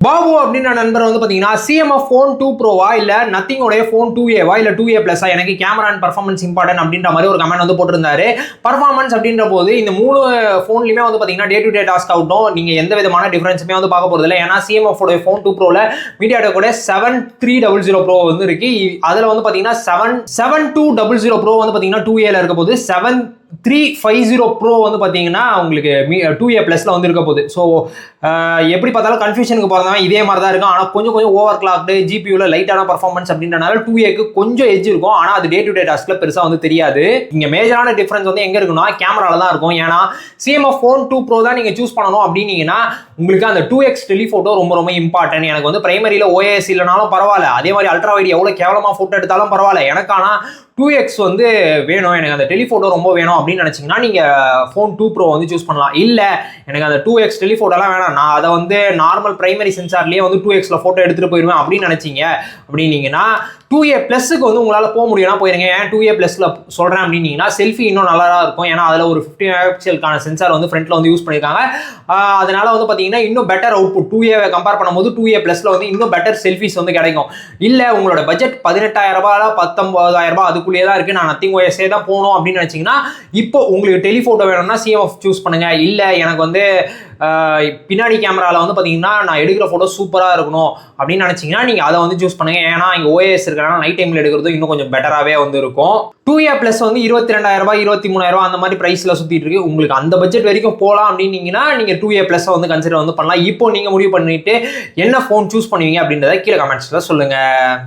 பாபு அப்படின்ற நண்பர் வந்து பார்த்தீங்கன்னா சிஎம்எஃப் ஃபோன் 2 ப்ரோவா இல்லை நத்திங்கோடைய ஃபோன் 2ஏவா இல்லை 2A ப்ளஸா எனக்கு கேமரா அண்ட் பர்ஃபார்மன்ஸ் இம்பார்ட்டன் அப்படின்ற மாதிரி ஒரு கமெண்ட் வந்து போட்டிருந்தாரு. பர்ஃபார்மன்ஸ் அப்படின்ற போது இந்த 3 ஃபோன்லையுமே வந்து பார்த்தீங்கன்னா டே டு டே டாஸ்க் ஆகட்டும் நீங்கள் எந்த விதமான டிஃபரன்ஸுமே வந்து பார்க்க போகிறது இல்லை. ஏன்னா சிஎம்எஃப் உடைய ஃபோன் 2 ப்ரோவில் மீடியாடெக்கோட 7300 ப்ரோ வந்து இருக்கு. அதில் வந்து பார்த்தீங்கன்னா 7200 ப்ரோ வந்து பார்த்தீங்கன்னா 2Aல இருக்க போது 7350 ப்ரோ வந்து பார்த்தீங்கன்னா உங்களுக்கு 2A ப்ளஸில் வந்து இருக்க போகுது. ஸோ எப்படி பார்த்தாலும் கன்ஃபியூஷனுக்கு போகிறதா இதே மாதிரி தான் இருக்கும். ஆனால் கொஞ்சம் ஓவர் கிளாக்டு ஜிபியூவில் லைட்டான பர்ஃபார்மன்ஸ் அப்படின்றனால 2Aக்கு கொஞ்சம் எட்ஜ் இருக்கும். ஆனால் அது டே டு டே டாஸ்கில் பெருசாக வந்து தெரியாது. இங்கே மேஜரான டிஃபரன்ஸ் வந்து எங்கே இருக்குன்னா கேமராவில் தான் இருக்கும். ஏன்னா சிஎம்எஃப் ஃபோன் 2 ப்ரோ தான் நீங்கள் சூஸ் பண்ணணும் அப்படின்னீங்கன்னா உங்களுக்கு அந்த 2x டெலிஃபோட்டோ ரொம்ப இம்பார்ட்டன்ட். எனக்கு வந்து பிரைமரியில் OIS இல்லைனாலும் பரவாயில்ல, அதே மாதிரி அல்ட்ரா வைட் எவ்வளோ கேவலமாக ஃபோட்டோ எடுத்தாலும் பரவாயில்ல, எனக்கு ஆனால் 2x வந்து வேணும், எனக்கு அந்த டெலிஃபோட்டோ ரொம்ப வேணும் அப்படின்னு நினச்சிங்கன்னா நீங்கள் ஃபோன் 2 ப்ரோ வந்து சூஸ் பண்ணலாம். இல்லை எனக்கு அந்த 2x டெலிஃபோட்டோலாம் வேணாம், நான் அதை வந்து நார்மல் பிரைமரி சென்சார்லேயே வந்து 2xல ஃபோட்டோ எடுத்துகிட்டு போயிடுவேன் அப்படின்னு நினச்சிங்க அப்படின்னீங்கன்னா 2A ப்ளஸுக்கு வந்து உங்களால் போக முடியும்னா போயிருங்க. ஏன் 2A ப்ளஸில் சொல்கிறேன் அப்படின்னீங்கன்னா செல்ஃபி இன்னும் நல்லா இருக்கும். ஏன்னா அதில் ஒரு 50 மெகாபிக்சலுக்கான சென்சார் வந்து ஃப்ரண்ட்டில் வந்து யூஸ் பண்ணியிருக்காங்க. அதனால வந்து பார்த்தீங்கன்னா இன்னும் பெட்டர் அவுட்புட் 2A கம்பேர் பண்ணும்போது 2A ப்ளஸில் வந்து இன்னும் பெட்டர் செல்ஃபிஸ் வந்து கிடைக்கும். இல்லை உங்களோட பட்ஜெட் 18,000 19,000 அதுக்குள்ளேயே தான் இருக்குது, நான் நத்திங் OS தான் போகணும் அப்படின்னு நினச்சிங்கன்னா இப்போ உங்களுக்கு டெலிஃபோட்டோ வேணும்னா சிஎம்எஃப் சூஸ் பண்ணுங்கள். இல்லை எனக்கு வந்து பின்னாடி கேமராவில் வந்து பார்த்தீங்கன்னா நான் எடுக்கிற ஃபோட்டோ சூப்பராக இருக்கணும் அப்படின்னு நினச்சிங்கன்னா நீங்கள் அதை வந்து சூஸ் பண்ணுங்கள். ஏன்னா இங்கே OIS இருக்கிறனால நைட் டைமில் எடுக்கிறது இன்னும் கொஞ்சம் பெட்டராகவே வந்து இருக்கும். 2A ப்ளஸ் வந்து 22,000 23,000 அந்த மாதிரி ப்ரைஸில் சுற்றிட்டு இருக்கு. உங்களுக்கு அந்த பட்ஜெட் வரைக்கும் போகலாம் அப்படின்னீங்கன்னா நீங்கள் 2A ப்ளஸை வந்து கன்சிடர் வந்து பண்ணலாம். இப்போ நீங்கள் முடிவு பண்ணிட்டு என்ன ஃபோன் சூஸ் பண்ணுவீங்க அப்படின்றத கீழே கமெண்ட்ஸில் சொல்லுங்கள்.